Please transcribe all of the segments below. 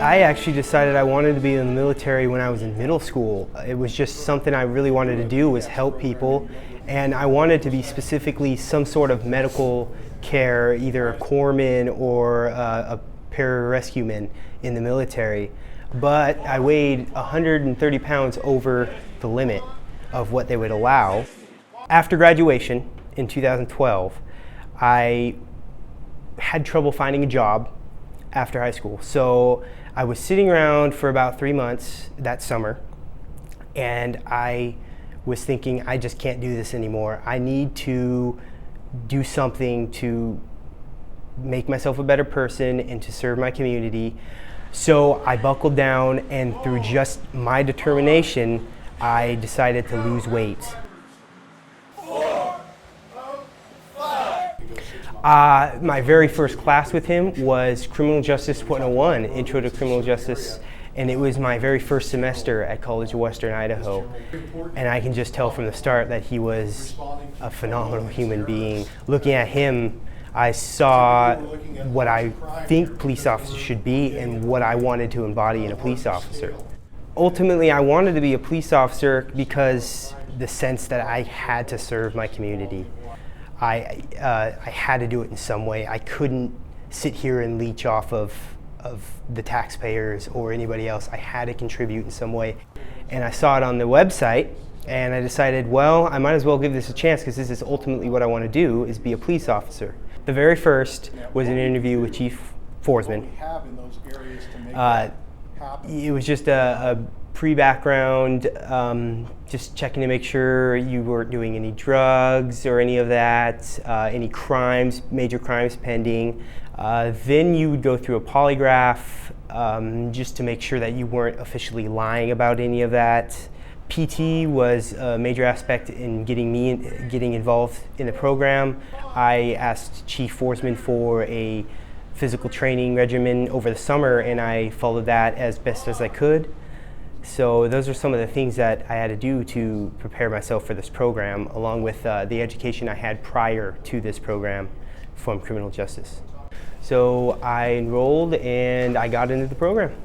I actually decided I wanted to be in the military when I was in middle school. It was just something I really wanted to do, was help people, and I wanted to be specifically some sort of medical care, either a corpsman or a pararescueman in the military. But I weighed 130 pounds over the limit of what they would allow. After graduation in 2012, I had trouble finding a job after high school. So I was sitting around for about 3 months that summer, and I was thinking, I just can't do this anymore. I need to do something to make myself a better person and to serve my community. So I buckled down, and through just my determination, I decided to lose weight. My very first class with him was Criminal Justice 101, Intro to Criminal Justice, and it was my very first semester at College of Western Idaho. And I can just tell from the start that he was a phenomenal human being. Looking at him, I saw what I think police officers should be and what I wanted to embody in a police officer. Ultimately, I wanted to be a police officer because the sense that I had to serve my community. I had to do it in some way. I couldn't sit here and leech off of the taxpayers or anybody else. I had to contribute in some way. And I saw it on the website, and I decided, well, I might as well give this a chance, because this is ultimately what I want to do, is be a police officer. The very first was an interview with Chief Forsman. It was just a pre-background, just checking to make sure you weren't doing any drugs or any of that, any crimes, major crimes pending. Then you would go through a polygraph just to make sure that you weren't officially lying about any of that. PT was a major aspect in getting involved in the program. I asked Chief Forsman for a physical training regimen over the summer, and I followed that as best as I could. So those are some of the things that I had to do to prepare myself for this program, along with the education I had prior to this program from criminal justice. So I enrolled and I got into the program.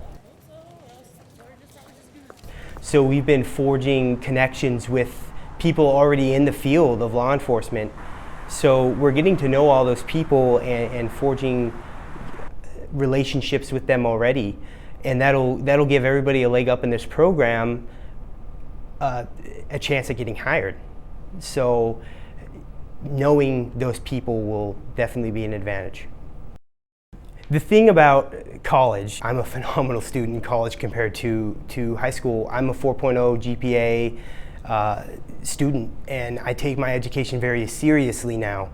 So we've been forging connections with people already in the field of law enforcement. So we're getting to know all those people and forging relationships with them already. And that'll give everybody a leg up in this program, a chance at getting hired. So knowing those people will definitely be an advantage. The thing about college, I'm a phenomenal student in college compared to high school. I'm a 4.0 GPA student, and I take my education very seriously now.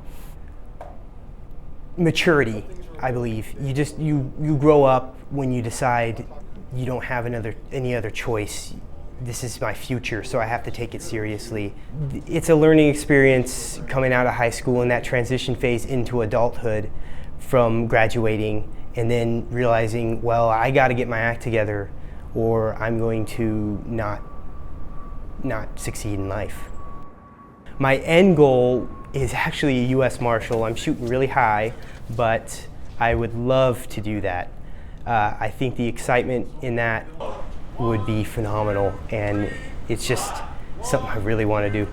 Maturity, I believe. You grow up when you decide you don't have any other choice. This is my future, so I have to take it seriously. It's a learning experience coming out of high school and that transition phase into adulthood, from graduating and then realizing, well, I got to get my act together or I'm going to not succeed in life. My end goal is actually a U.S. Marshal. I'm shooting really high, but I would love to do that. I think the excitement in that would be phenomenal, and it's just something I really want to do.